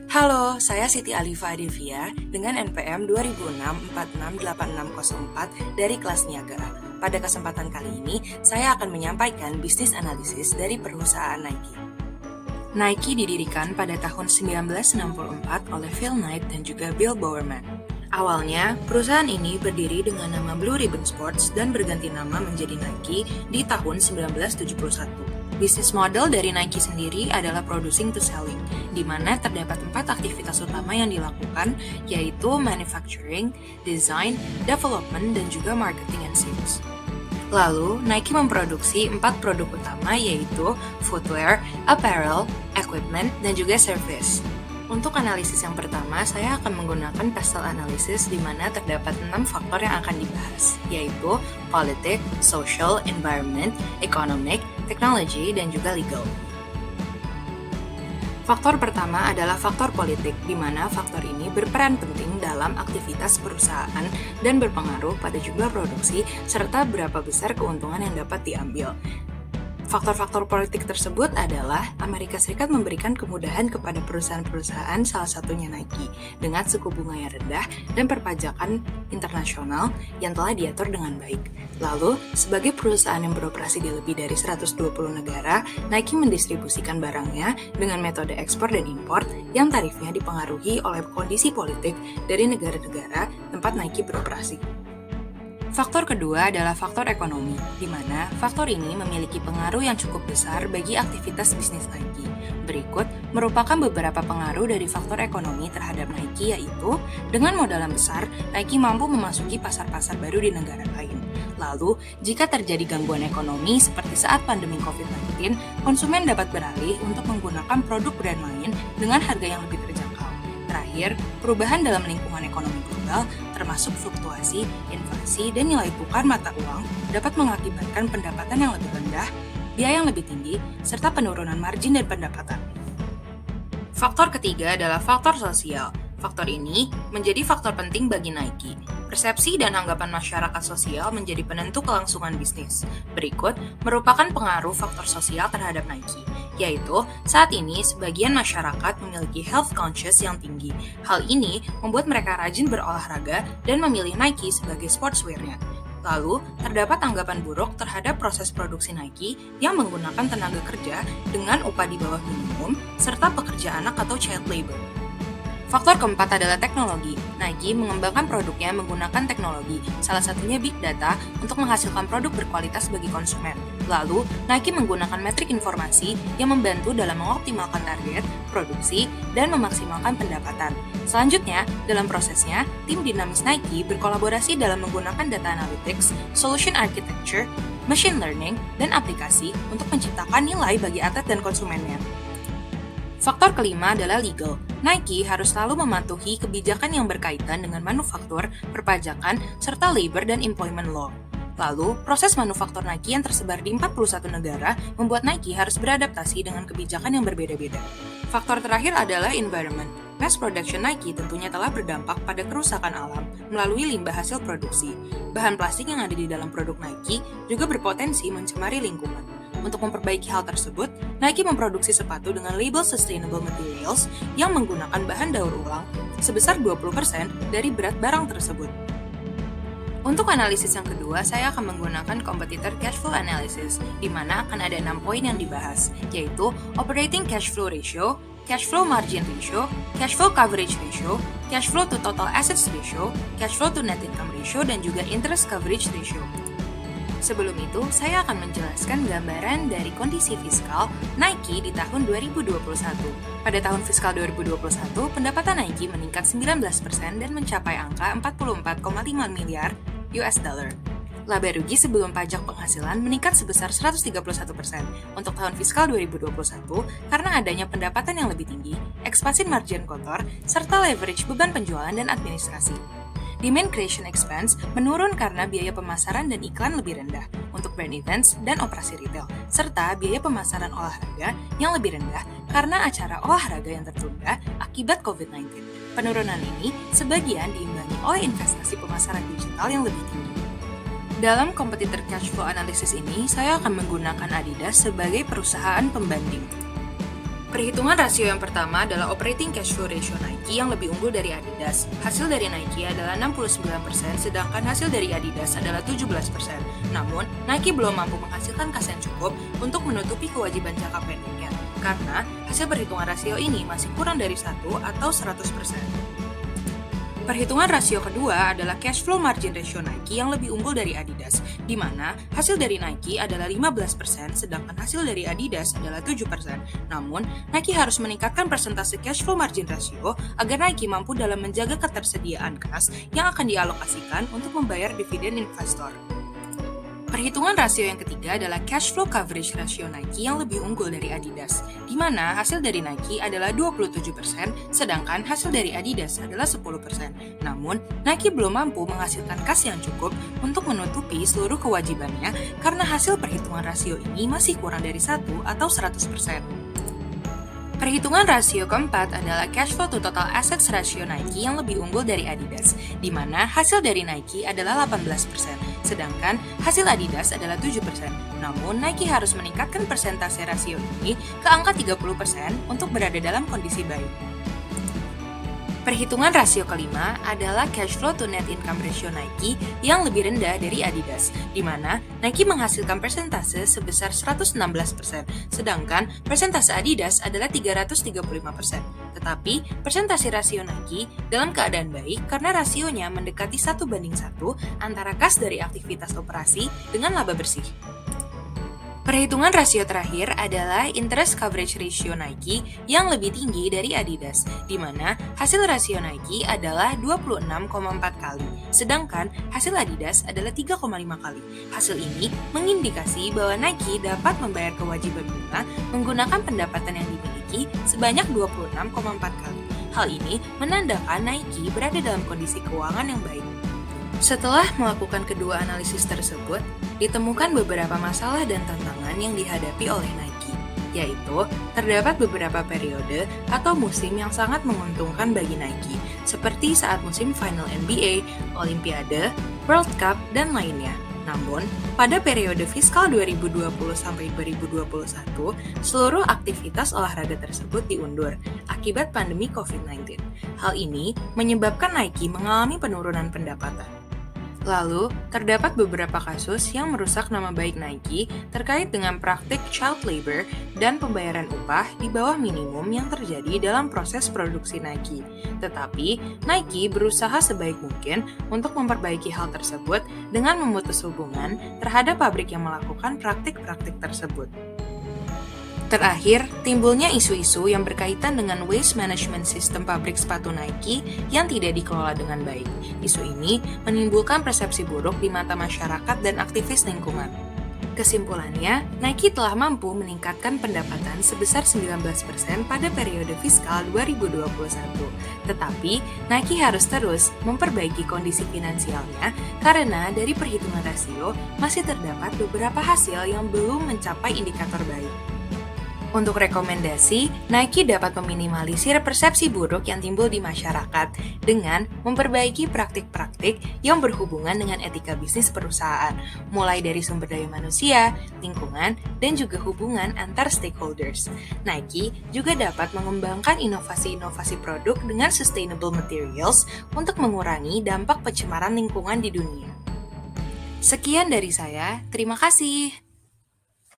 Halo, saya Siti Alifa Adivia dengan NPM 2006-468604 dari kelas Niaga A. Pada kesempatan kali ini, saya akan menyampaikan bisnis analisis dari perusahaan Nike. Nike didirikan pada tahun 1964 oleh Phil Knight dan juga Bill Bowerman. Awalnya, perusahaan ini berdiri dengan nama Blue Ribbon Sports dan berganti nama menjadi Nike di tahun 1971. Bisnis model dari Nike sendiri adalah producing to selling, di mana terdapat 4 aktivitas utama yang dilakukan, yaitu manufacturing, design, development, dan juga marketing and sales. Lalu, Nike memproduksi 4 produk utama yaitu footwear, apparel, equipment, dan juga service. Untuk analisis yang pertama, saya akan menggunakan pastel analysis di mana terdapat 6 faktor yang akan dibahas, yaitu politik, social, environment, economic, technology, dan juga legal. Faktor pertama adalah faktor politik, di mana faktor ini berperan penting dalam aktivitas perusahaan dan berpengaruh pada jumlah produksi serta berapa besar keuntungan yang dapat diambil. Faktor-faktor politik tersebut adalah Amerika Serikat memberikan kemudahan kepada perusahaan-perusahaan, salah satunya Nike, dengan suku bunga yang rendah dan perpajakan internasional yang telah diatur dengan baik. Lalu, sebagai perusahaan yang beroperasi di lebih dari 120 negara, Nike mendistribusikan barangnya dengan metode ekspor dan impor yang tarifnya dipengaruhi oleh kondisi politik dari negara-negara tempat Nike beroperasi. Faktor kedua adalah faktor ekonomi, di mana faktor ini memiliki pengaruh yang cukup besar bagi aktivitas bisnis Nike. Berikut merupakan beberapa pengaruh dari faktor ekonomi terhadap Nike, yaitu dengan modal yang besar, Nike mampu memasuki pasar-pasar baru di negara lain. Lalu, jika terjadi gangguan ekonomi seperti saat pandemi COVID-19, konsumen dapat beralih untuk menggunakan produk brand lain dengan harga yang lebih terjangkau. Terakhir, perubahan dalam lingkungan ekonomi global, termasuk fluktuasi, inflasi, dan nilai tukar mata uang, dapat mengakibatkan pendapatan yang lebih rendah, biaya yang lebih tinggi, serta penurunan margin dan pendapatan. Faktor ketiga adalah faktor sosial. Faktor ini menjadi faktor penting bagi Nike. Persepsi dan anggapan masyarakat sosial menjadi penentu kelangsungan bisnis. Berikut merupakan pengaruh faktor sosial terhadap Nike, yaitu saat ini sebagian masyarakat memiliki health conscious yang tinggi. Hal ini membuat mereka rajin berolahraga dan memilih Nike sebagai sportswear-nya. Lalu, terdapat anggapan buruk terhadap proses produksi Nike yang menggunakan tenaga kerja dengan upah di bawah minimum, serta pekerja anak atau child labor. Faktor keempat adalah teknologi. Nike mengembangkan produknya menggunakan teknologi, salah satunya big data, untuk menghasilkan produk berkualitas bagi konsumen. Lalu, Nike menggunakan metrik informasi yang membantu dalam mengoptimalkan target, produksi, dan memaksimalkan pendapatan. Selanjutnya, dalam prosesnya, tim dinamis Nike berkolaborasi dalam menggunakan data analytics, solution architecture, machine learning, dan aplikasi untuk menciptakan nilai bagi atlet dan konsumennya. Faktor kelima adalah legal. Nike harus selalu mematuhi kebijakan yang berkaitan dengan manufaktur, perpajakan, serta labor dan employment law. Lalu, proses manufaktur Nike yang tersebar di 41 negara membuat Nike harus beradaptasi dengan kebijakan yang berbeda-beda. Faktor terakhir adalah environment. Mass production Nike tentunya telah berdampak pada kerusakan alam melalui limbah hasil produksi. Bahan plastik yang ada di dalam produk Nike juga berpotensi mencemari lingkungan. Untuk memperbaiki hal tersebut, Nike memproduksi sepatu dengan label Sustainable Materials yang menggunakan bahan daur ulang sebesar 20% dari berat barang tersebut. Untuk analisis yang kedua, saya akan menggunakan competitor cash flow analysis, di mana akan ada 6 poin yang dibahas, yaitu operating cash flow ratio, cash flow margin ratio, cash flow coverage ratio, cash flow to total assets ratio, cash flow to net income ratio, dan juga interest coverage ratio. Sebelum itu, saya akan menjelaskan gambaran dari kondisi fiskal Nike di tahun 2021. Pada tahun fiskal 2021, pendapatan Nike meningkat 19% dan mencapai angka 44,5 miliar US dollar. Laba rugi sebelum pajak penghasilan meningkat sebesar 131% untuk tahun fiskal 2021 karena adanya pendapatan yang lebih tinggi, ekspansi margin kotor, serta leverage beban penjualan dan administrasi. Demand creation expense menurun karena biaya pemasaran dan iklan lebih rendah untuk brand events dan operasi retail, serta biaya pemasaran olahraga yang lebih rendah karena acara olahraga yang tertunda akibat COVID-19. Penurunan ini sebagian diimbangi oleh investasi pemasaran digital yang lebih tinggi. Dalam competitor cash flow analysis ini, saya akan menggunakan Adidas sebagai perusahaan pembanding. Perhitungan rasio yang pertama adalah operating cash flow ratio Nike yang lebih unggul dari Adidas. Hasil dari Nike adalah 69%, sedangkan hasil dari Adidas adalah 17%. Namun, Nike belum mampu menghasilkan kas yang cukup untuk menutupi kewajiban jangka pendeknya, karena hasil perhitungan rasio ini masih kurang dari 1 atau 100%. Perhitungan rasio kedua adalah cash flow margin ratio Nike yang lebih unggul dari Adidas, di mana hasil dari Nike adalah 15%, sedangkan hasil dari Adidas adalah 7%. Namun, Nike harus meningkatkan persentase cash flow margin ratio agar Nike mampu dalam menjaga ketersediaan kas yang akan dialokasikan untuk membayar dividen investor. Perhitungan rasio yang ketiga adalah cash flow coverage ratio Nike yang lebih unggul dari Adidas, di mana hasil dari Nike adalah 27%, sedangkan hasil dari Adidas adalah 10%. Namun, Nike belum mampu menghasilkan kas yang cukup untuk menutupi seluruh kewajibannya karena hasil perhitungan rasio ini masih kurang dari 1 atau 100%. Perhitungan rasio keempat adalah cash flow to total assets ratio Nike yang lebih unggul dari Adidas, di mana hasil dari Nike adalah 18%, sedangkan hasil Adidas adalah 7%. Namun, Nike harus meningkatkan persentase rasio ini ke angka 30% untuk berada dalam kondisi baik. Perhitungan rasio kelima adalah cash flow to net income ratio Nike yang lebih rendah dari Adidas, di mana Nike menghasilkan persentase sebesar 116%, sedangkan persentase Adidas adalah 335%. Tetapi, persentase rasio Nike dalam keadaan baik karena rasionya mendekati 1:1 antara kas dari aktivitas operasi dengan laba bersih. Perhitungan rasio terakhir adalah interest coverage ratio Nike yang lebih tinggi dari Adidas, di mana hasil rasio Nike adalah 26,4 kali, sedangkan hasil Adidas adalah 3,5 kali. Hasil ini mengindikasi bahwa Nike dapat membayar kewajiban bunga menggunakan pendapatan yang dimiliki sebanyak 26,4 kali. Hal ini menandakan Nike berada dalam kondisi keuangan yang baik. Setelah melakukan kedua analisis tersebut, ditemukan beberapa masalah dan tantangan yang dihadapi oleh Nike, yaitu terdapat beberapa periode atau musim yang sangat menguntungkan bagi Nike, seperti saat musim final NBA, Olimpiade, World Cup, dan lainnya. Namun, pada periode fiskal 2020-2021, seluruh aktivitas olahraga tersebut diundur akibat pandemi COVID-19. Hal ini menyebabkan Nike mengalami penurunan pendapatan. Lalu, terdapat beberapa kasus yang merusak nama baik Nike terkait dengan praktik child labor dan pembayaran upah di bawah minimum yang terjadi dalam proses produksi Nike. Tetapi, Nike berusaha sebaik mungkin untuk memperbaiki hal tersebut dengan memutus hubungan terhadap pabrik yang melakukan praktik-praktik tersebut. Terakhir, timbulnya isu-isu yang berkaitan dengan waste management system pabrik sepatu Nike yang tidak dikelola dengan baik. Isu ini menimbulkan persepsi buruk di mata masyarakat dan aktivis lingkungan. Kesimpulannya, Nike telah mampu meningkatkan pendapatan sebesar 19% pada periode fiskal 2021. Tetapi, Nike harus terus memperbaiki kondisi finansialnya karena dari perhitungan rasio masih terdapat beberapa hasil yang belum mencapai indikator baik. Untuk rekomendasi, Nike dapat meminimalisir persepsi buruk yang timbul di masyarakat dengan memperbaiki praktik-praktik yang berhubungan dengan etika bisnis perusahaan, mulai dari sumber daya manusia, lingkungan, dan juga hubungan antar stakeholders. Nike juga dapat mengembangkan inovasi-inovasi produk dengan sustainable materials untuk mengurangi dampak pencemaran lingkungan di dunia. Sekian dari saya, terima kasih.